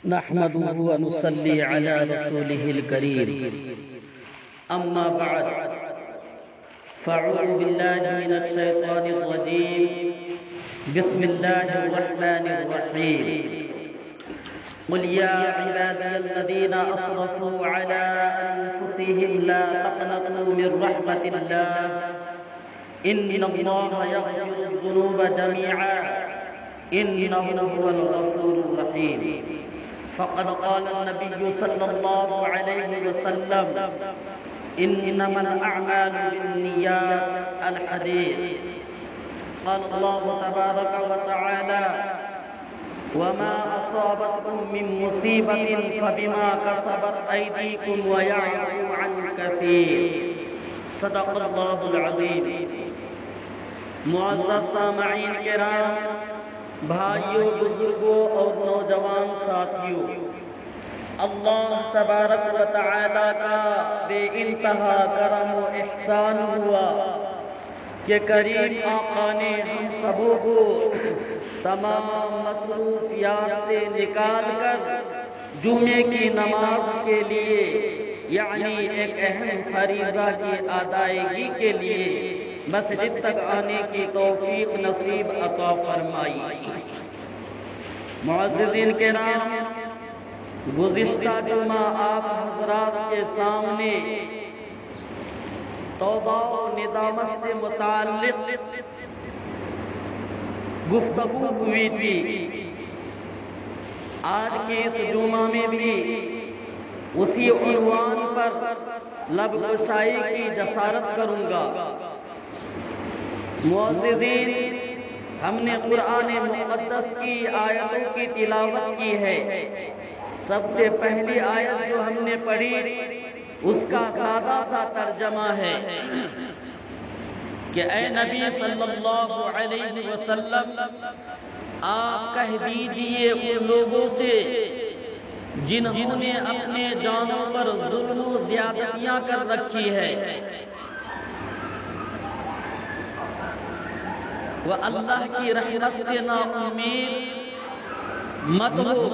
نحمده ونصلي على رسوله الكريم أما بعد فأعوذ بالله من الشيطان الرجيم بسم الله الرحمن الرحيم قل يا عبادي الذين أسرفوا على أنفسهم لا تقنطوا من رحمة الله إن الله يغفر الذنوب جميعا إنه هو الغفور الرحيم فقد قال النبي صلى الله عليه وسلم إنما الأعمال بالنيات الحديث قال الله تبارك وتعالى وما أصابتكم من مصيبة فبما كسبت أيديكم ويعفو عن كثير صدق الله العظيم. معزز سامعین کرام، بھائیوں، بزرگوں اور نوجوان ساتھیوں، اللہ تبارک و تعالی کا بے انتہا کرم و احسان ہوا کہ کریم آقا نے ہم سبوں کو تمام مصروفیات سے نکال کر جمعے کی نماز کے لیے، یعنی ایک اہم فریضہ کی ادائیگی کے لیے مسجد تک آنے کی توفیق نصیب عطا فرمائی. معززین کرام، گزشتہ جمعہ آپ حضرات کے سامنے توبہ و ندامت سے متعلق گفتگو ہوئی تھی. آج کے اس جمعہ میں بھی اسی عنوان پر لب گشائی کی جسارت کروں گا. معززین، ہم نے قرآن مقدس کی آیتوں کی تلاوت کی ہے. سب سے پہلی آیت جو ہم نے پڑھی اس کا سادہ سا ترجمہ ہے کہ اے نبی صلی اللہ علیہ وسلم، آپ کہہ دیجئے ان لوگوں سے جنہوں نے اپنے جانوں پر ظلم و زیادتیاں کر رکھی ہے، وہ اللہ کی رحمت سے نا امید مت ہو.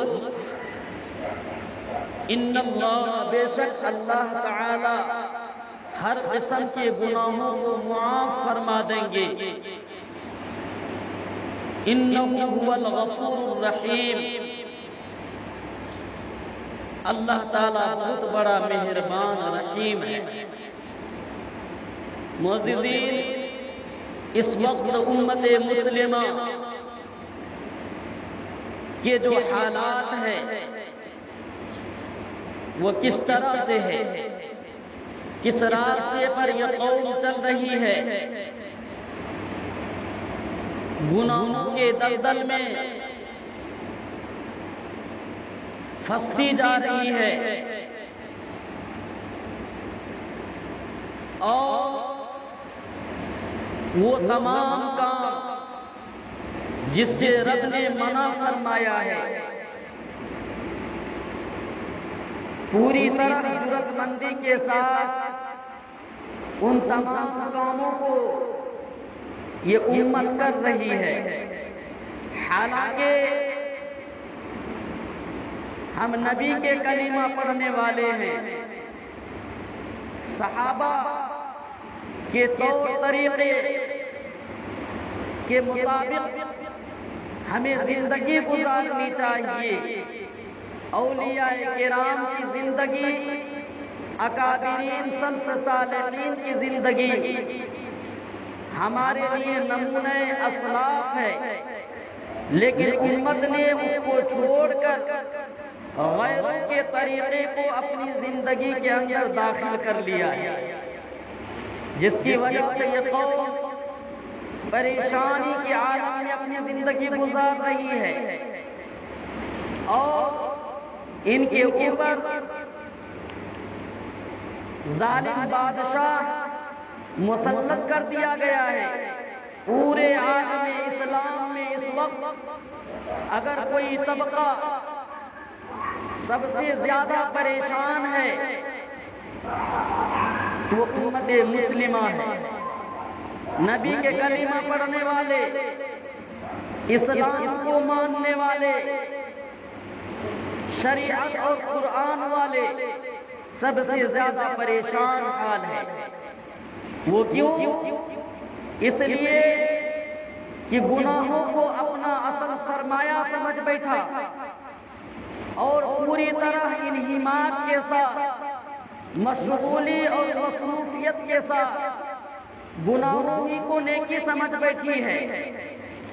ان اللہ، بے شک اللہ تعالی ہر قسم کے گناہوں کو معاف فرما دیں گے. انہ هو الغفور الرحیم، اللہ تعالی بہت بڑا مہربان رحیم ہے. معززین، اس وقت امت مسلمہ کے جو حالات ہیں وہ کس طرح سے ہے، کس راستے پر یہ قوم چل رہی ہے، گناہوں کے دلدل میں پھنستی جا رہی ہے، اور وہ تمام کام جس سے رب نے منع فرمایا ہے پوری طرح جرات مندی کے ساتھ ان تمام کاموں کو یہ امت کر رہی ہے. حالانکہ ہم نبی کے کلمہ پڑھنے والے ہیں، صحابہ کے طور طریقے کے مطابق ہمیں زندگی گزارنی چاہیے. اولیاء کرام کی زندگی، اکابرین سلف صالحین کی زندگی ہمارے لیے نمونہ اسلاف ہے، لیکن امت نے اس کو چھوڑ کر غیروں کے طریقے کو اپنی زندگی کے اندر داخل کر لیا ہے، جس کی وجہ سے یہ قوم پریشانی کے عالم میں اپنی زندگی گزار رہی ہے، اور ان کے اوپر ظالم بادشاہ مسلط کر دیا گیا ہے. پورے عالم اسلام میں اس وقت اگر کوئی طبقہ سب سے زیادہ پریشان ہے تو وہ امت مسلمہ ہے. نبی کے کلمہ پڑھنے والے، اسلام کو ماننے والے، شریعت اور قرآن والے سب سے زیادہ پریشان حال ہے۔ وہ کیوں؟ اس لیے کہ گناہوں کو اپنا اصل سرمایہ سمجھ بیٹھا اور پوری طرح انہماک کے ساتھ، مشغولی اور مصروفیت کے ساتھ گناہوں ہی کو نیکی سمجھ بیٹھی ہے،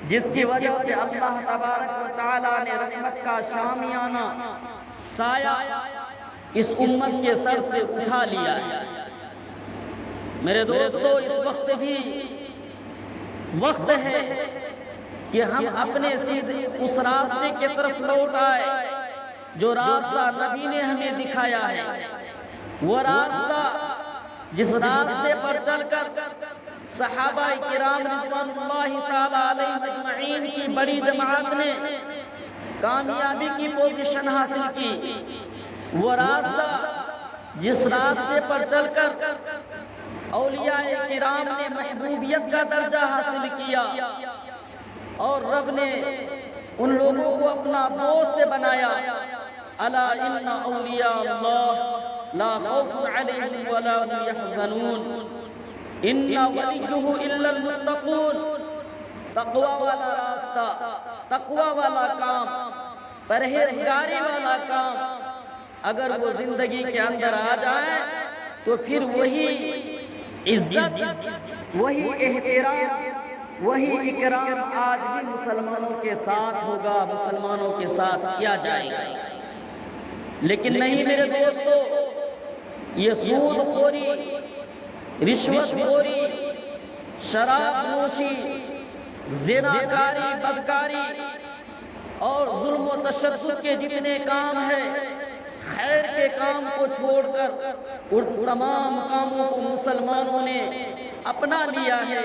جس کی وجہ سے اللہ تبارک و تعالیٰ نے رحمت کا شامیانہ سایہ اس امت کے سر سے اٹھا لیا ہے۔ میرے دوستو، اس وقت بھی وقت ہے کہ ہم اپنے اس راستے کی طرف لوٹ آئے جو راستہ نبی نے ہمیں دکھایا ہے۔ وہ راستہ جس راستے پر چل کر صحابہ کرام رضوان اللہ تعالی علیہم اجمعین کی بڑی جماعت نے کامیابی کی پوزیشن حاصل کی، وہ راستہ جس راستے پر چل کر اولیاء کرام نے محبوبیت کا درجہ حاصل کیا اور رب نے ان لوگوں کو اپنا دوست بنایا۔ الا ان اولیاء اللہ لا خوف علیہم ولا هم يحزنون ان ولیہ الا المتقون۔ تقوی والا راستہ، تقوی والا کام، پرہیزگاری والا کام اگر وہ زندگی کے اندر آ جائے تو پھر وہی عزت، وہی احترام، وہی اکرام آج بھی مسلمانوں کے ساتھ ہوگا، مسلمانوں کے ساتھ کیا جائے گا۔ لیکن نہیں میرے دوستو، یہ سود خوری، رشوت خوری، شراب نوشی، زناکاری، بدکاری اور ظلم و تشدد کے جتنے کام ہیں، خیر کے کام کو چھوڑ کر ان تمام کاموں کو مسلمانوں نے اپنا لیا ہے،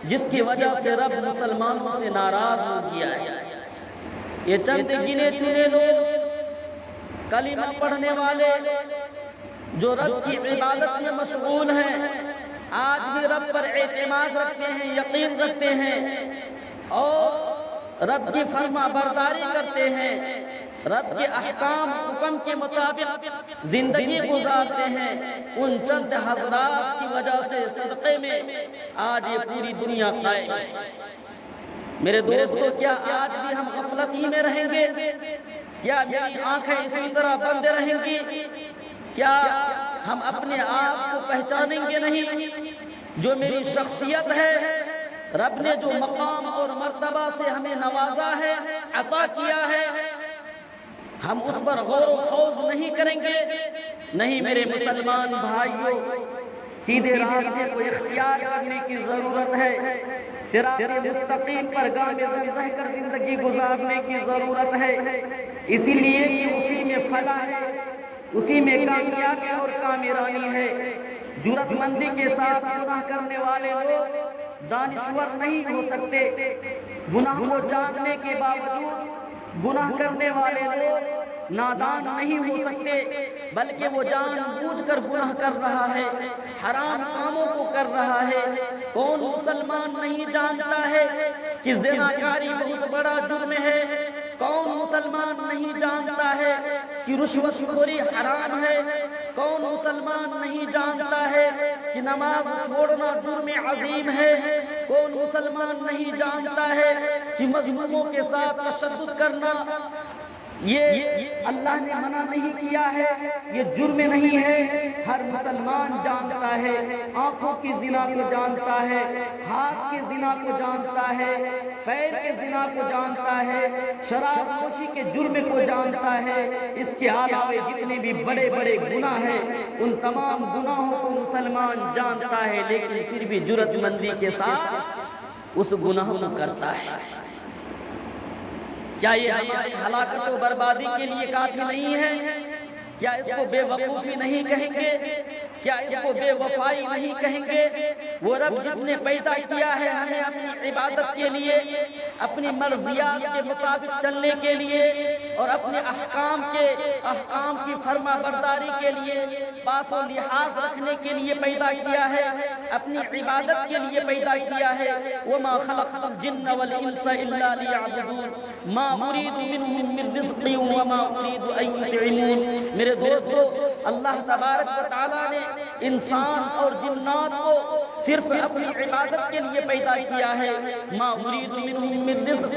جس کی وجہ سے رب مسلمانوں سے ناراض ہو گیا ہے۔ یہ چند گنے چنے لوگ کلمہ پڑھنے والے جو رب کی عبادت میں مشغول ہیں، آج بھی رب پر اعتماد رکھتے ہیں، یقین رکھتے ہیں اور رب کی فرما برداری کرتے ہیں، رب کے احکام حکم کے مطابق زندگی گزارتے ہیں، ان چند حضرات کی وجہ سے صدقے میں آج یہ پوری دنیا قائم ہے۔ میرے دوستو، کیا آج بھی ہم غفلت ہی میں رہیں گے؟ کیا میری آنکھیں اسی طرح بند رہیں گی؟ کیا ہم اپنے آپ کو پہچانیں گے نہیں؟ جو میری شخصیت ہے، رب نے جو مقام اور مرتبہ سے ہمیں نوازا ہے، عطا کیا ہے، ہم اس پر غور و خوض نہیں کریں گے؟ نہیں میرے مسلمان بھائیوں، سیدھے راستے کو اختیار کرنے کی ضرورت ہے، صراط مستقیم پر گامزن رہ کر زندگی گزارنے کی ضرورت ہے، اسی لیے کہ اسی میں فلاح ہے، اسی میں کامیابی اور کامرانی ہے۔ جرأت مندی کے ساتھ گناہ کرنے والے لوگ دانشور نہیں ہو سکتے، گناہ کو جاننے کے باوجود گناہ کرنے والے لوگ نادان نہیں ہو سکتے، بلکہ وہ جان بوجھ کر گناہ کر رہا ہے، حرام کاموں کو کر رہا ہے۔ کون مسلمان نہیں جانتا ہے کہ زناکاری بہت بڑا جرم ہے؟ کون مسلمان نہیں جانتا ہے کہ رشوت خوری حرام ہے؟ کون مسلمان نہیں جانتا ہے کہ نماز چھوڑنا جرم عظیم ہے؟ کون مسلمان نہیں جانتا ہے کہ مظلوموں کے ساتھ تشدد کرنا یہ اللہ نے منع نہیں کیا ہے، یہ جرم نہیں ہے؟ ہر مسلمان جانتا ہے، آنکھوں کی زنا کو جانتا ہے، ہاتھ کی زنا کو جانتا ہے، پیر کے زنا کو جانتا ہے، شراب نوشی کے جرم کو جانتا ہے۔ اس کے علاوہ جتنے بھی بڑے بڑے گناہ ہیں، ان تمام گناہوں کو مسلمان جانتا ہے، لیکن پھر بھی جرأت مندی کے ساتھ اس گناہ کو کرتا ہے۔ کیا یہ ہماری ہلاکت و بربادی کے لیے کافی نہیں ہے؟ کیا اس کو بے وقوفی نہیں کہیں گے؟ کیا اس کو بے وفائی نہیں کہیں گے؟ وہ رب جس نے پیدا کیا ہے ہمیں اپنی عبادت کے لیے، اپنی مرضیات کے مطابق چلنے کے لیے اور اپنے احکام کی فرما برداری کے لیے پاس و لحاظ رکھنے کے لیے پیدا کیا ہے، اپنی عبادت کے لیے پیدا کیا ہے۔ وما خلقت الجن والانس الا ليعبدون ما اريد منهم من رزق وما اريد ان يطعمون۔ میرے دوستو، اللہ تبارک و تعالیٰ نے انسان اور جنات کو صرف اپنی عبادت کے لیے پیدا کیا ہے۔ ما اريد منهم من رزق،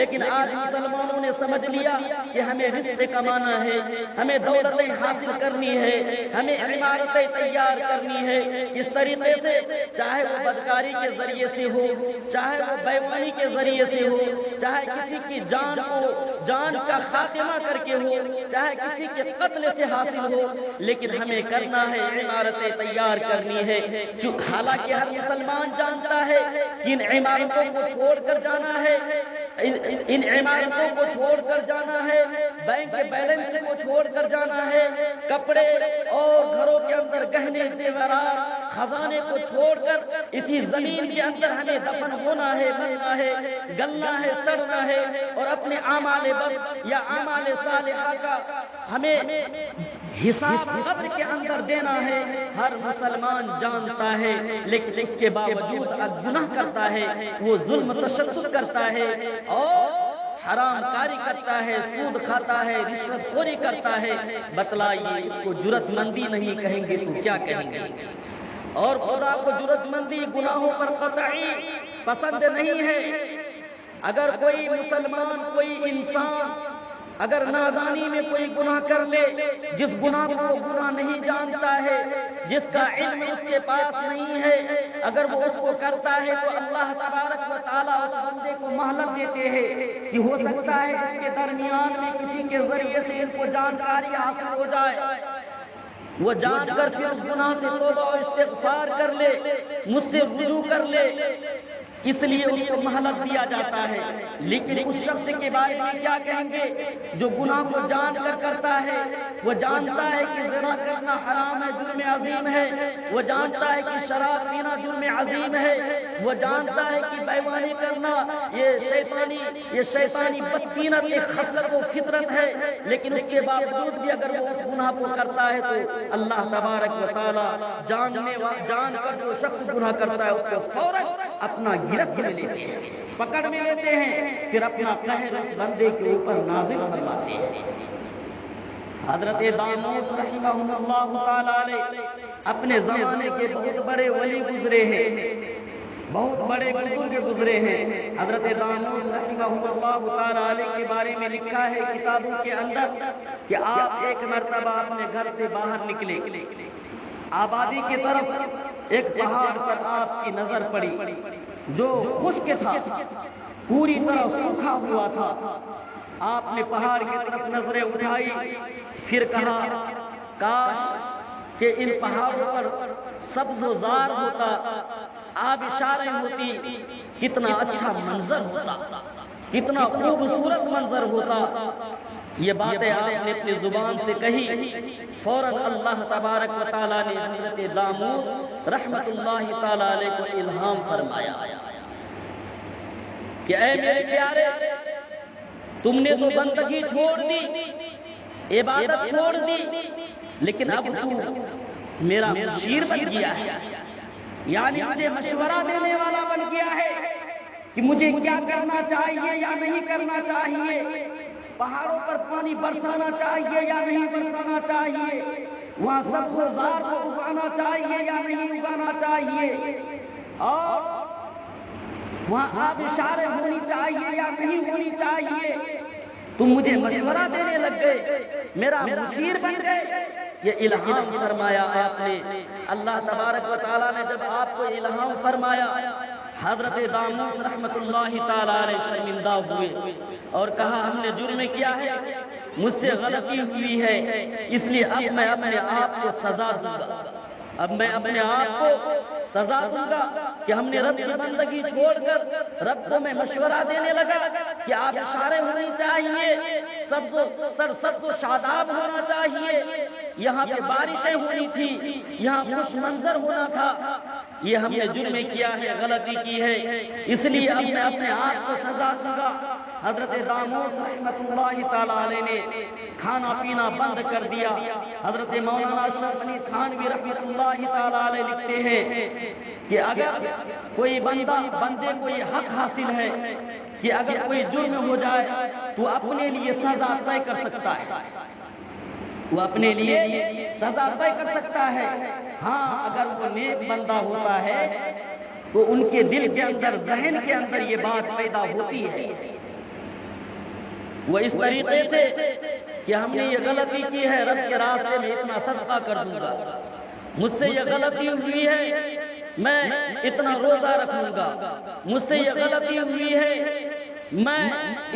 لیکن آج مسلمانوں نے سمجھ لیا کہ ہمیں رزق کمانا ہے، ہمیں دولتیں حاصل کرنی ہے، ہمیں عمارتیں تیار کرنی ہے۔ اس طریقے سے چاہے وہ بدکاری کے ذریعے سے ہو، چاہے وہ بیماری کے ذریعے سے ہو، چاہے کسی کی جان کا خاتمہ کر کے ہو، چاہے کسی کے قتل سے حاصل ہو، لیکن ہمیں کرنا ہے، عمارتیں تیار کرنی ہے۔ حالانکہ ہر مسلمان جانتا ہے کہ ان عمارتوں کو چھوڑ کر جانا ہے، ان عمارتوں کو چھوڑ کر جانا ہے، بینک بیلنس کو چھوڑ کر جانا ہے، کپڑے اور گھروں کے اندر گہنے زیورات خزانے کو چھوڑ کر اسی زمین کے اندر ہمیں دفن ہونا ہے، مرنا ہے، گلنا ہے، سڑنا ہے، اور اپنے اعمال بد یا اعمال صالحہ کا ہمیں حساب قبر کے اندر دینا ہے۔ ہر مسلمان جانتا ہے، لیکن اس کے باوجود گناہ کرتا ہے، وہ ظلم تشدد کرتا ہے اور حرام کاری کرتا ہے، سود کھاتا ہے، رشوت خوری کرتا ہے۔ بتلائیے، اس کو جرأت مندی نہیں کہیں گے تو کیا کہیں گے؟ اور خدا کو جرأت مندی گناہوں پر قطعی پسند نہیں ہے۔ اگر کوئی مسلمان، کوئی انسان اگر نادانی میں کوئی گناہ کر لے، جس گناہ کو وہ گناہ نہیں جانتا ہے، جس کا علم اس کے پاس نہیں ہے، اگر وہ اس کو کرتا ہے تو اللہ تبارک و تعالیٰ اس بندے کو مہلت دیتے ہیں کہ ہو سکتا ہے اس کے درمیان میں کسی کے ذریعے سے ان کو جانکاری حاصل ہو جائے، وہ جان کر پھر اس گناہ سے توبہ و استغفار کر لے، مجھ سے رجوع کر لے، اس لیے اس کو مہلت دیا جاتا ہے۔ لیکن اس شخص کے بارے میں کیا کہیں گے جو گناہ کو جان کر کرتا ہے؟ وہ جانتا ہے کہ زنا کرنا حرام ہے، جرم عظیم ہے، وہ جانتا ہے کہ شراب پینا جرم عظیم ہے، وہ جانتا ہے کہ بیمانی کرنا یہ شیطانی بدقسمتی خصلت و فطرت ہے، لیکن اس کے باوجود بھی اگر وہ اس گناہ کو کرتا ہے تو اللہ تبارک و تعالی جان کر جو شخص گناہ کرتا ہے اس کو فوراً اپنا گرفت میں لیتے ہیں، پکڑ میں لیتے ہیں، پھر اپنا قہر اس بندے کے اوپر نازل فرماتے ہیں۔ حضرت دانوس رحمہ اللہ تعالی علیہ اپنے زمانے کے بہت بڑے ولی گزرے ہیں، بہت بڑے بزرگ گزرے ہیں۔ حضرت دانوس رحمہ اللہ تعالی علیہ کے بارے میں لکھا ہے کتابوں کے اندر کہ آپ ایک مرتبہ اپنے گھر سے باہر نکلے، آبادی کی طرف ایک پہاڑ پر آپ کی نظر پڑی جو خشک تھا، پوری طرح سوکھا ہوا تھا۔ آپ نے پہاڑ کی طرف نظریں اٹھائی، پھر کہا کاش کہ ان پہاڑوں پر سبز و زار ہوتا، آبشاریں ہوتی، کتنا اچھا منظر ہوتا، کتنا خوبصورت منظر ہوتا۔ یہ باتیں آپ نے اپنی زبان سے کہی، فوراً اللہ تبارک و تعالیٰ نے حضرت دانوس رحمت اللہ تعالیٰ علیہ کو الہام فرمایا کہ اے میرے پیارے، تم نے تو بندگی چھوڑ دی، عبادت چھوڑ دی، لیکن اب تو میرا مشیر بن گیا ہے، یعنی مجھے مشورہ دینے والا بن گیا ہے کہ مجھے کیا کرنا چاہیے یا نہیں کرنا چاہیے، پہاڑوں پر پانی برسانا چاہیے یا نہیں برسانا چاہیے، وہاں سبز و زار کو اگانا چاہیے یا نہیں اگانا چاہیے، اور وہاں آبشاریں ہونی چاہیے یا نہیں ہونی چاہیے۔ تم مجھے مشورہ دینے لگ گئے، میرا مشیر بن گئے۔ یہ الہام فرمایا آپ نے۔ اللہ تبارک و تعالیٰ نے جب آپ کو الہام فرمایا، حضرت دانوس رحمت اللہ تعالیٰ علیہ شرمندہ ہوئے اور کہا ہم نے جرم کیا ہے، مجھ سے غلطی ہوئی ہے، اس لیے اب میں اپنے آپ کو سزا دوں گا، اب میں اپنے آپ کو سزا دوں گا کہ ہم نے رب کی بندگی چھوڑ کر رب کو میں مشورہ دینے لگا کہ آپ اشارے ہونی چاہیے، سبز و شاداب ہونا چاہیے، یہاں پہ بارشیں ہونی تھی، یہاں خوش منظر ہونا تھا، یہ ہم نے جرم کیا ہے، غلطی کی ہے، اس لیے اب میں اپنے آپ کو سزا دوں گا۔ حضرت داموس رحمۃ اللہ تعالی علیہ نے کھانا پینا بند کر دیا۔ حضرت مولانا اشرف علی تھانوی رحمۃ اللہ تعالی علیہ لکھتے ہیں کہ اگر کوئی بندے کو یہ حق حاصل ہے کہ اگر کوئی جرم ہو جائے تو اپنے لیے سزا طے کر سکتا ہے، وہ اپنے لیے سزا طے کر سکتا ہے۔ ہاں اگر وہ نیک بندہ ہوتا ہے تو ان کے دل کے اندر، ذہن کے اندر یہ بات پیدا ہوتی ہے، وہ اس طریقے سے کہ ہم نے یہ غلطی کی ہے، رب کے راستے میں اتنا صدقہ کر دوں گا، مجھ سے یہ غلطی ہوئی ہے میں اتنا روزہ رکھوں گا، مجھ سے یہ غلطی ہوئی ہے میں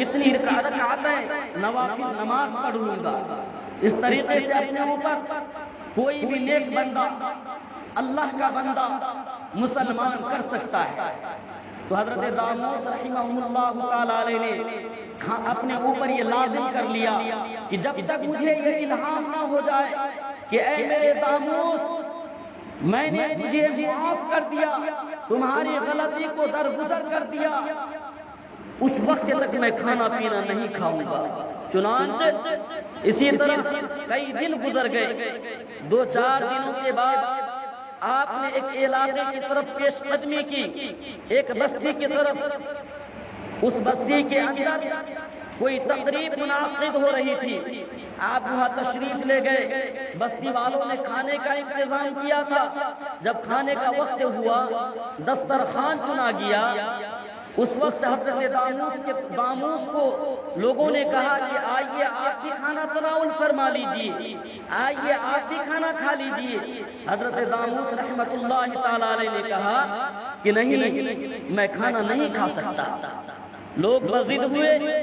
اتنی رکعتیں نوافل نماز پڑھوں گا۔ اس طریقے سے اپنے اوپر کوئی بھی نیک بندہ، اللہ کا بندہ مسلمان کر سکتا ہے۔ تو حضرت داموس رحمہ اللہ تعالی علیہ نے اپنے اوپر یہ لازم کر لیا کہ جب تک مجھے یہ الہام نہ ہو جائے کہ اے میرے داموس، میں نے تجھے معاف کر دیا، تمہاری غلطی کو درگزر کر دیا، اس وقت تک میں کھانا پینا نہیں کھاؤں گا۔ چنانچہ اسی طرح کئی دن گزر گئے، 2-4 دنوں کے بعد آپ نے ایک علاقے کی طرف پیش قدمی کی، ایک بستی کی طرف۔ اس بستی کے اندر کوئی تقریب منعقد ہو رہی تھی، آپ وہاں تشریف لے گئے۔ بستی والوں نے کھانے کا انتظام کیا تھا۔ جب کھانے کا وقت ہوا، دسترخوان چنا گیا، اس وقت حضرت داموس کو لوگوں نے کہا کہ آئیے آپ بھی کھانا تناول فرما لیجیے، آئیے آپ بھی کھانا کھا لیجیے۔ حضرت داموس رحمۃ اللہ تعالی علیہ نے کہا کہ نہیں، میں کھانا نہیں کھا سکتا۔ لوگ بضد ہوئے،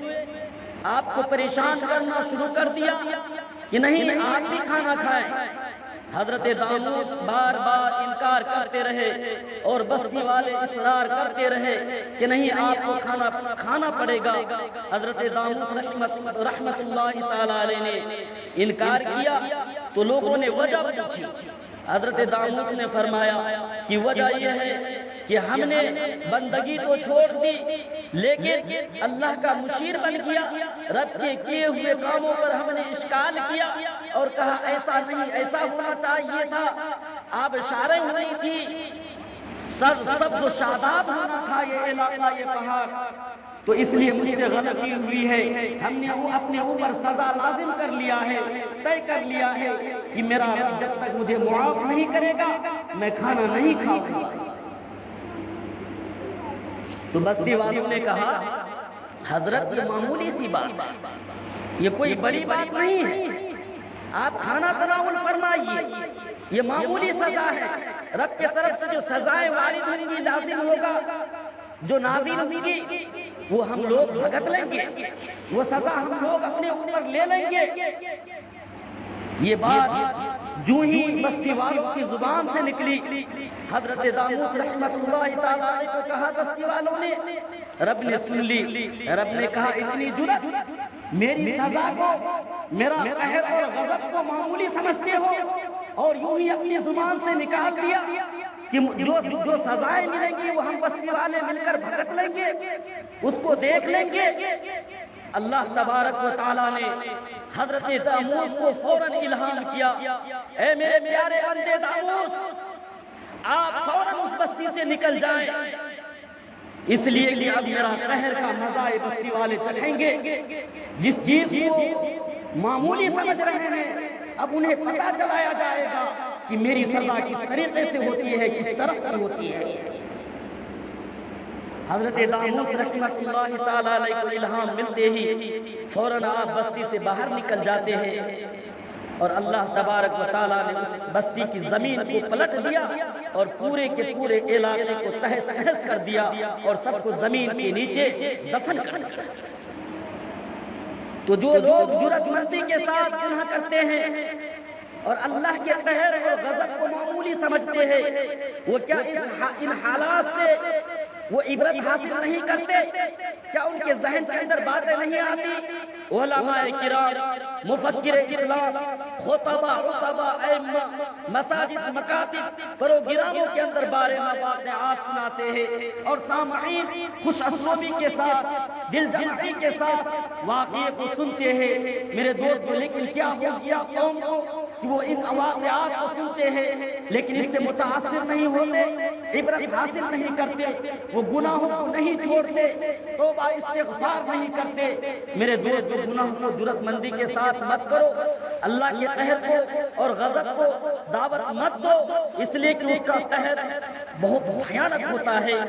آپ کو پریشان کرنا شروع کر دیا کہ نہیں، آپ بھی کھانا کھائیں۔ حضرت داموس بار بار انکار کرتے رہے اور بستی والے اصرار کرتے رہے کہ نہیں، آپ کو کھانا پڑے گا۔ حضرت داموس رحمت اللہ تعالی علیہ نے انکار کیا تو لوگوں نے وجہ پوچھی۔ حضرت داموس نے فرمایا کہ وجہ یہ ہے کہ ہم نے بندگی تو چھوڑ دی، لیکن اللہ کا مشیر بن گیا، رب کے کیے ہوئے کاموں پر ہم نے اشکال کیا اور کہا ایسا نہیں، ایسا ہونا چاہیے تھا، آبشاریں ہوئی تھی، سبز و شاداب ہونا تھا یہ علاقہ، یہ پہاڑ، تو اس لیے مجھ سے غلطی ہوئی ہے۔ ہم نے اپنے اوپر سزا لازم کر لیا ہے، طے کر لیا ہے کہ میرا رب جب تک مجھے معاف نہیں کرے گا میں کھانا نہیں کھاؤں گا۔ تو بستی والوں نے کہا حضرت یہ معمولی سی بات، یہ کوئی بڑی بات نہیں ہے، آپ کھانا تناول فرمائیے، یہ معمولی سزا ہے، رب کی طرف سے جو سزائیں وارد ہوں گی، لازم ہوگا، جو نازل ہوں گی وہ ہم لوگ بھگت لیں گے، وہ سزا ہم لوگ اپنے اوپر لے لیں گے۔ یہ بات جو ہی بستی والوں کی زبان سے نکلی، حضرت داموس رحمت اللہ تعالی علیہ کو کہا بستی والوں نے، رب نے سن لی، رب نے کہا اتنی جرأت، میری سزا کو، میرا قہر اور غضب کو معمولی سمجھتے ہو اور یوں ہی اپنی زبان سے نکال دیا کہ جو سزائیں ملیں گی وہ ہم بستی والے مل کر بھگت لیں گے، اس کو دیکھ لیں گے۔ اللہ تبارک و تعالیٰ نے حضرت داموس کو فوراً الہام کیا، اے میرے پیارے بندے داموس، آپ فوراً اس بستی سے نکل جائیں، اس لیے کہ اب میرا قہر کا مزہ یہ بستی والے چکھیں گے۔ جس چیز کو معمولی سمجھ رہے ہیں اب انہیں پتہ چلایا جائے گا کہ میری سزا کس طریقے سے ہوتی ہے، کس طرح کی ہوتی ہے۔ حضرت داموس رحمۃ اللہ تعالی علیہ کو الہام ملتے ہی فوراً آپ بستی سے باہر نکل جاتے ہیں اور اللہ تبارک و تعالیٰ نے اس بستی کی زمین کو پلٹ دیا اور پورے کے پورے علاقے کو تہس نہس کر دیا اور سب کو زمین کے نیچے دفن کر دیا۔ تو جو لوگ جرأت مندی کے ساتھ گناہ کرتے ہیں اور اللہ کے قہر اور غضب کو معمولی سمجھتے ہیں، وہ کیا ان حالات سے وہ عبرت حاصل نہیں کرتے؟ کیا ان کے ذہن کے اندر باتیں نہیں آتی؟ علماء کرام، مفکر اسلام، خطبہ عتبہ ائمہ مساجد مکاتب پروگراموں کے اندر بارے میں واقعات سناتے ہیں اور سامعین خوش اسلوبی کے ساتھ دل جمعی کے ساتھ واقعے کو سنتے ہیں میرے دوستو. لیکن کیا ہو گیا قوم کو کہ وہ ان واقعات کو سنتے ہیں لیکن اس سے متاثر نہیں ہوتے, عبرت حاصل نہیں کرتے, وہ گناہوں کو نہیں چھوڑتے, توبہ استغفار نہیں کرتے. میرے دوست گناہوں کو جرأت مندی کے ساتھ مت کرو, اللہ کے قہر کو اور غضب کو دعوت مت دو, اس لیے کہ اس کا قہر بہت بھیانک ہوتا ہے,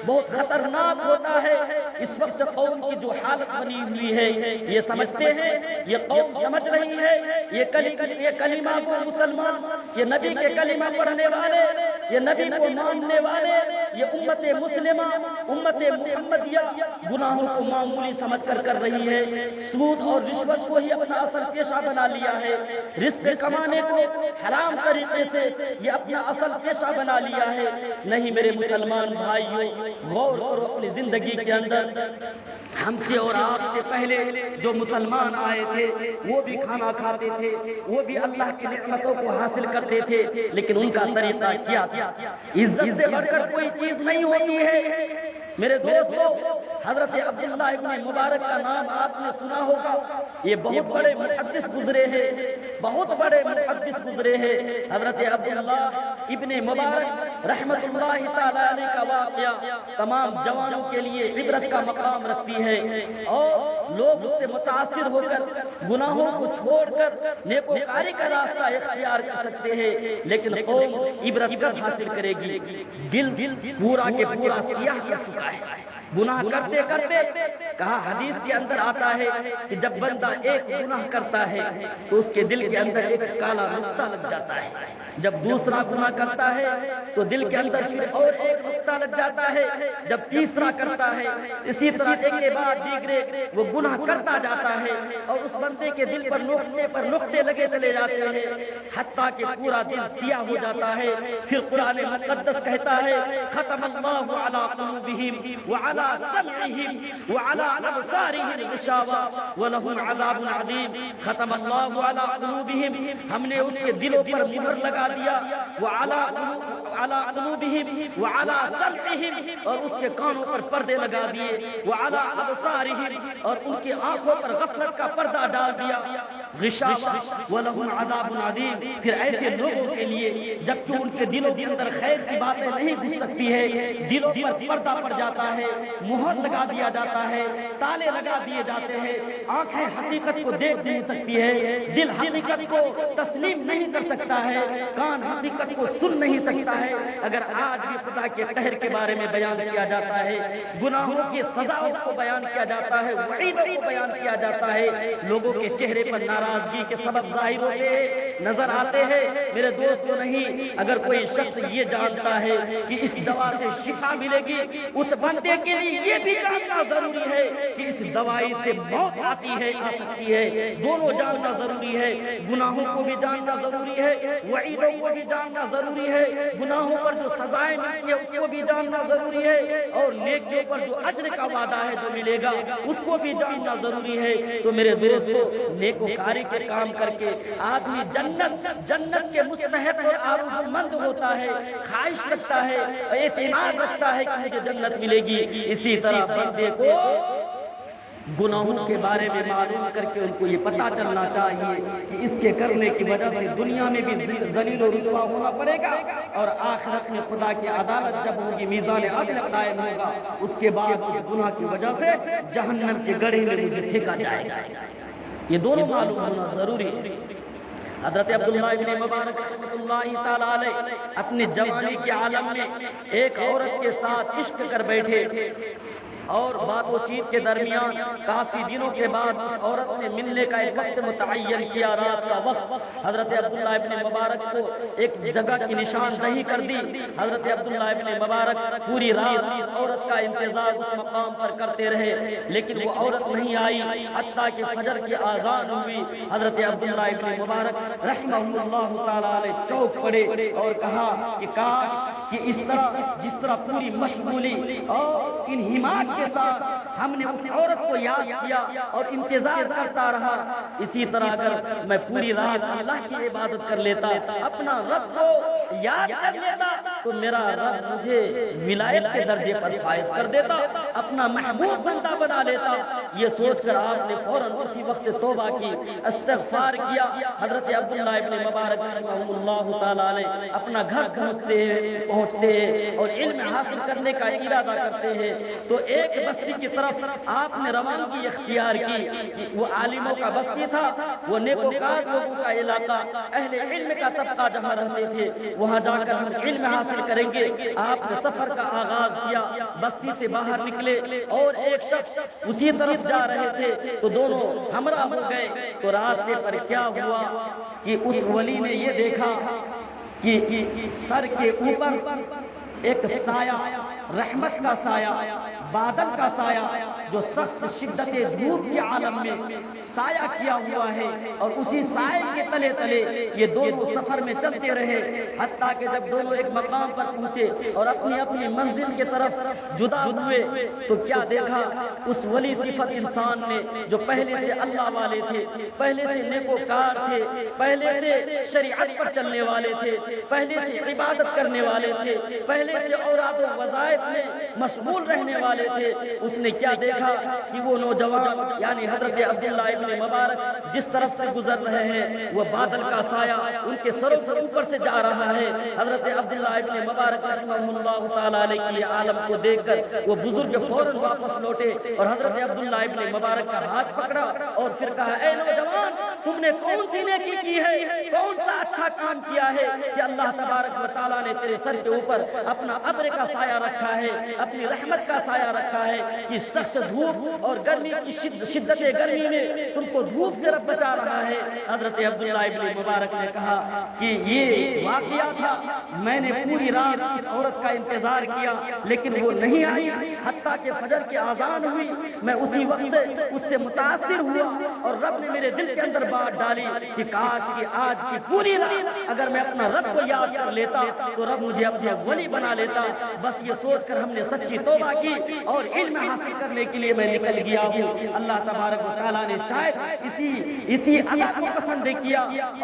بہت خطرناک ہوتا ہے. اس وقت قوم کی جو حالت بنی ہوئی ہے یہ سمجھتے ہیں, یہ قوم سمجھ رہی ہے, یہ کلمہ کو مسلمان, یہ نبی کے کلمہ پڑھنے والے, یہ نبی کو ماننے والے, یہ امت مسلمہ امت محمدیہ گناہوں کو معمولی سمجھ کر رہی ہے. سود اور رشوت کو ہی اپنا اصل پیشہ بنا لیا ہے, رزق کمانے کو حرام طریقے سے یہ اپنا اصل پیشہ بنا لیا ہے. نہیں میرے مسلمان بھائیوں, غور کرو اپنی زندگی کے اندر. ہم سے اور آپ سے پہلے جو مسلمان آئے تھے وہ بھی کھانا کھاتے تھے, وہ بھی اللہ کی نعمتوں کو حاصل کرتے تھے, لیکن ان کا طریقہ کیا تھا؟ عزت سے بڑھ کر کوئی چیز نہیں ہوتی ہے. میرے دوستو, حضرت عبداللہ ابن مبارک کا نام آپ نے سنا ہوگا. یہ بہت بڑے محدث گزرے ہیں, بہت بڑے محدث گزرے ہیں. حضرت عبداللہ ابن مبارک رحمت اللہ تعالی علیہ کا واقعہ تمام جوانوں کے لیے عبرت کا مقام رکھتی ہے, اور لوگ اس سے متاثر ہو کر گناہوں کو چھوڑ کر نیکوکاری کا راستہ اختیار کر سکتے ہیں. لیکن قوم عبرت کب حاصل کرے گی؟ دل پورا کے پورا سیاہ کر چکا ہے گناہ کرتے کرتے. کہا حدیث کے اندر آتا ہے کہ جب بندہ ایک گناہ کرتا ہے تو اس کے دل کے اندر ایک کالا نقطہ لگ جاتا ہے, جب دوسرا گناہ کرتا ہے تو دل کے اندر پھر اور ایک نقطہ لگ جاتا ہے, جب تیسرا کرتا ہے اسی طرح ایک کے بعد دیگرے وہ گناہ کرتا جاتا ہے, اور اس بندے کے دل پر نقطے لگے چلے جاتے ہیں حتیٰ کہ پورا دل سیاہ ہو جاتا ہے. پھر قرآن مقدس کہتا ہے ختم اللہ علی قلوبہم وعلی سمعہم وعلی ابصارہم غشاوہ ولہم عذاب عظیم. ختم اللہ علی قلوبہم, ہم نے اس کے دلوں پر مہر لگا دیا, وعلی قلوبہم وعلی سمعہم, اور اس کے کانوں پر پردے لگا دیے, وعلی ابصارہم, اور ان کی آنکھوں پر غفلت کا پردہ ڈال دیا, غشاوہ ولہم عذاب عظیم. پھر ایسے لوگوں کے لیے جبکہ ان کے دلوں کے اندر خیر کی باتیں نہیں گھس سکتی ہے, دلوں پر پردہ پڑ جاتا ہے, مہر لگا دیا جاتا ہے, تالے لگا دیے جاتے ہیں, آنکھیں حقیقت کو دیکھ نہیں سکتی ہے, دل حقیقت کو تسلیم نہیں کر سکتا ہے, کان حقیقت کو سن نہیں سکتا ہے. اگر آج بھی خدا کے قہر کے بارے میں بیان کیا جاتا ہے, گناہوں کی سزاؤں کو بیان کیا جاتا ہے, وعیدوں کو بیان کیا جاتا ہے, لوگوں کے چہرے پر ناراضگی کے سبب ظاہر ہوتے ہیں, نظر آتے ہیں. میرے دوستو نہیں, اگر کوئی شخص یہ جانتا ہے کہ اس دوا سے شفا ملے گی, اس بندے کے لیے یہ بھی جاننا ضروری ہے کہ اس دوائی سے موت آتی ہے, آ سکتی ہے. دونوں جاننا ضروری ہے, گناہوں کو بھی جاننا ضروری ہے, وعیدوں کو بھی جاننا ضروری ہے, گناہوں پر جو سزائیں ملتی ہے اس کو بھی جاننا ضروری ہے, اور نیکیوں پر جو اجر کا وعدہ ہے جو ملے گا اس کو بھی جاننا ضروری ہے. تو میرے دوستو, نیکوکاری کے کام کر کے آدمی جنت کے مستحق اور آرزو مند ہوتا ہے, خواہش رکھتا ہے, اعتماد رکھتا ہے کہ مجھے جنت ملے گی. اسی طرح بندے کو گناہوں کے بارے میں معلوم کر کے ان کو یہ پتہ چلنا چاہیے کہ اس کے کرنے کی وجہ سے دنیا میں بھی ذلیل و رسوا ہونا پڑے گا, اور آخرت میں خدا کی عدالت جب ہوگی, میزان عدل قائم ہوگا, اس کے بعد اس گناہ کی وجہ سے جہنم کے گڑھے میں مجھے پھینکا جائے گا. یہ دونوں معلوم ہونا ضروری ہے. حضرت عبداللہ ابن مبارک رحمۃ اللہ تعالی علیہ اپنی جوانی کے عالم میں ایک عورت کے ساتھ عشق کر بیٹھے, اور بات و چیت کے درمیان کافی دنوں کے بعد اس عورت نے ملنے کا ایک وقت متعین کیا, رات کا وقت. حضرت عبداللہ ابن مبارک کو ایک جگہ کی نشاندہی کر دی. حضرت عبداللہ ابن مبارک پوری رات اس عورت کا انتظار اس مقام پر کرتے رہے, لیکن وہ عورت نہیں آئی حتیٰ کہ فجر کی آذان ہوئی. حضرت عبداللہ ابن مبارک رحمہ اللہ تعالی علیہ چوک پڑے اور کہا کہ کاش کہ اس طرح جس طرح پوری مشغولی اور انہماک کے ساتھ ہم نے اس عورت کو یاد کیا اور انتظار کرتا رہا، اسی طرح اگر میں پوری رات اللہ کی عبادت کر لیتا، اپنا رب کو یاد کر لیتا، تو میرا رب مجھے ولایت کے درجے پر فائز کر دیتا، اپنا محبوب بندہ بنا لیتا۔ یہ سوچ کر آپ نے فوراً اسی وقت توبہ کی، استغفار کیا۔ حضرت عبداللہ ابن مبارک رحمہ اللہ تعالیٰ علیہ اپنا گھر پہنچتے ہیں اور علم حاصل کرنے کا ارادہ کرتے ہیں، تو ایک بستی کی طرف آپ نے روانگی اختیار کی۔ وہ عالموں کا بستی تھا، وہ نیکوکار لوگوں کا علاقہ، اہل علم کا طبقہ جہاں رہتے تھے، وہاں جا کر ہم علم حاصل کریں گے۔ آپ نے سفر کا آغاز کیا، بستی سے باہر نکلے اور ایک شخص اسی طرف جا رہے تھے تو دونوں ہمراہ ہو گئے۔ تو راستے پر کیا ہوا کہ اس ولی نے یہ دیکھا کہ سر کے اوپر ایک سایہ، رحمت کا سایہ، بادل کا سایہ، جو سخت شدت دھوپ کے عالم میں سایہ کیا ہوا ہے، اور اسی سائے کے تلے تلے یہ دونوں سفر میں چلتے رہے، حتیٰ کہ جب دونوں ایک مقام پر پہنچے اور اپنی اپنی منزل کی طرف جدا ہوئے تو کیا دیکھا، اس ولی صفت انسان نے جو پہلے سے اللہ والے تھے، پہلے سے نیکوکار تھے، پہلے سے شریعت پر چلنے والے تھے، پہلے سے عبادت کرنے والے تھے، پہلے سے اوراد و وظائف میں مشغول رہنے والے تھے، اس نے کیا دیکھا کہ وہ نوجوان یعنی حضرت عبداللہ ابن مبارک جس طرف سے گزر رہے ہیں، وہ بادل کا سایہ ان کے سروں سے اوپر سے جا رہا ہے۔ حضرت عبداللہ ابن مبارک رحمہ اللہ تعالیٰ علیہ کی عالم کو دیکھ کر وہ بزرگ فوراً واپس لوٹے اور حضرت عبداللہ ابن مبارک کا ہاتھ پکڑا اور پھر کہا، اے نوجوان، تم نے کون سی نیکی کی ہے، کون سا اچھا کام کیا ہے کہ اللہ تبارک و تعالیٰ نے تیرے سر کے اوپر اپنا ابر کا سایہ رکھا ہے، اپنی رحمت کا سایہ رکھا ہے، کہ سخت دھوپ اور گرمی کی شدت گرمی میں تم کو دھوپ سے رب بچا رہا ہے۔ حضرت عبداللہ ابن مبارک نے کہا کہ یہ واقعہ تھا، میں نے پوری رات اس عورت کا انتظار کیا لیکن وہ نہیں آئی، حتیٰ کہ فجر کی اذان ہوئی، میں اسی وقت اس سے متاثر ہوا اور رب نے میرے دل کے اندر بات ڈالی کہ کاش کہ آج کی پوری رات اگر میں اپنا رب کو یاد کر لیتا تو رب مجھے اپنے ولی بنا لیتا۔ بس یہ سوچ کر ہم نے سچی توبہ کی اور علم حاصل کرنے کے لیے میں نکل گیا ہوں۔ اللہ تبارک و تعالیٰ نے شاید اسی ادا کو پسند کیا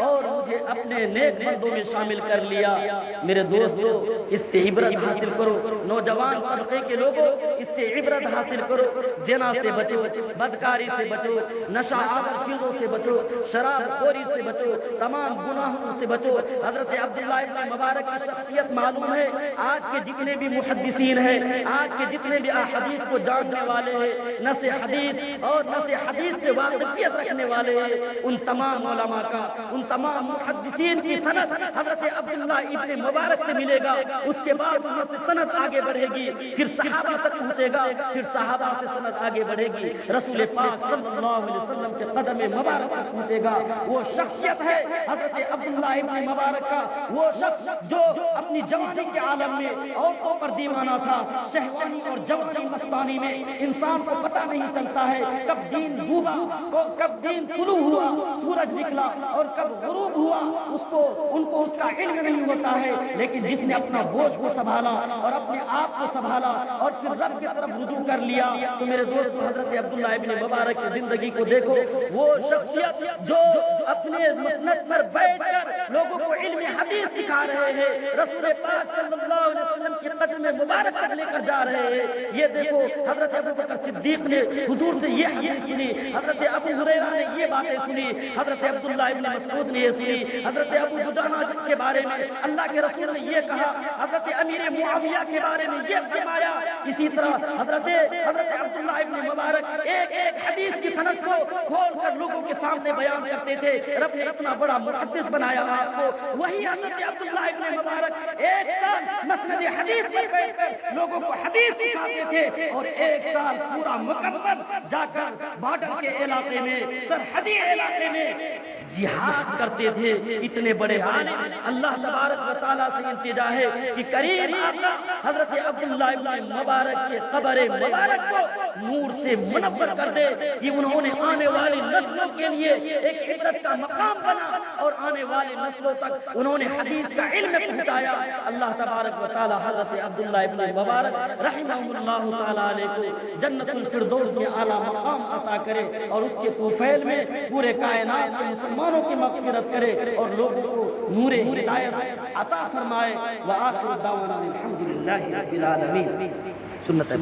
اور مجھے اپنے نیک بندوں میں شامل کر لیا۔ میرے دوستو، اس سے عبرت حاصل کرو، نوجوان طبقے کے لوگوں اس سے عبرت حاصل کرو، زنا سے بچو، بدکاری سے بچو، نشہ آور چیزوں سے بچو، شراب خوری سے بچو، تمام گناہوں سے بچو۔ حضرت عبداللہ ابن مبارک کی شخصیت معلوم ہے، آج کے جتنے بھی محدثین ہیں، آج کے جتنے بھی احادیث کو جاننے والے ہیں، نص حدیث اور نص حدیث سے واقفیت رکھنے والے ہیں، ان تمام علماء کا، ان تمام محدثین کی سند حضرت عبداللہ ابن مبارک سے ملے گا، اس کے بعد وہاں سے سند آگے بڑھے گی، پھر صحابہ تک پہنچے گا، پھر صحابہ سے سند آگے بڑھے گی، رسول پاک صلی اللہ علیہ وسلم کے قدم مبارک تک پہنچے گا۔ وہ شخصیت ہے حضرت عبداللہ ابن مبارک کا، وہ شخص جو اپنی جوانی کے عالم میں عورتوں پر دیوانہ تھا، شہوانی اور جوانی مستانی میں انسان کو پتہ نہیں چلتا ہے کب دین ڈوبا، کب دین طلوع ہوا، سورج نکلا، اور کب غروب ہوا، ان کو اس کا علم نہیں ہوتا ہے، لیکن جس نے اپنا ہوش کو سنبھالا اور اپنے آپ کو سنبھالا اور پھر رب کی طرف رجوع کر لیا، تو میرے دوست حضرت عبداللہ ابن مبارک کی زندگی کو دیکھو، وہ شخصیت جو اپنے مسند پر بیٹھ کر لوگوں کو علم حدیث سکھا رہے ہیں، رسول پاک صلی اللہ علیہ وسلم کے قدم مبارک تک لے کر جا رہے ہیں۔ یہ دیکھو، حضرت ابوبکر صدیق نے حضور سے یہ حدیث سنی، حضرت ابو ہریرہ نے یہ باتیں سنی، حضرت عبداللہ ابن مسعود نے یہ سنی، حضرت ابو دجانہ کے بارے میں اللہ کے رسول نے یہ کہا، حضرت امیر معاویہ کے بارے میں یہ فرمایا۔ اسی طرح حضرت عبداللہ ابن مبارک ایک ایک حدیث کی سند کو کھول کر لوگوں کے سامنے بیان کرتے تھے۔ رب نے اتنا بڑا محدث بنایا آپ کو۔ وہی حضرت عبداللہ ابن مبارک ایک سال مسند حدیث پر بیٹھ کر لوگوں کو حدیث سکھاتے تھے، اور ایک سال پورا مکمل جا کر بارڈر کے علاقے میں، سرحدی علاقے میں جہاد کرتے تھے، اتنے بڑے عالم، اللہ تبارک و تعالیٰ سے التجا ہے کہ کریم آقا حضرت عبداللہ ابن مبارک کے قبر مبارک کو نور سے منور کر دے کہ انہوں نے آنے والی نسلوں کے لیے ایک عبرت کا مقام بنا اور آنے والی نسلوں تک انہوں نے حدیث کا علم پہنچایا۔ اللہ تبارک و تعالیٰ حضرت عبداللہ ابن مبارک رحمہ اللہ تعالیٰ علیہ کو جنت الفردوس میں اعلیٰ مقام عطا کرے اور اس کے طوفیل میں پورے کائنات کے مسلمانوں کی مغفرت کرے اور لوگوں کو نور ہدایت عطا فرمائے۔ وآخر دعوانا الحمدللہ رب العالمین۔ سنت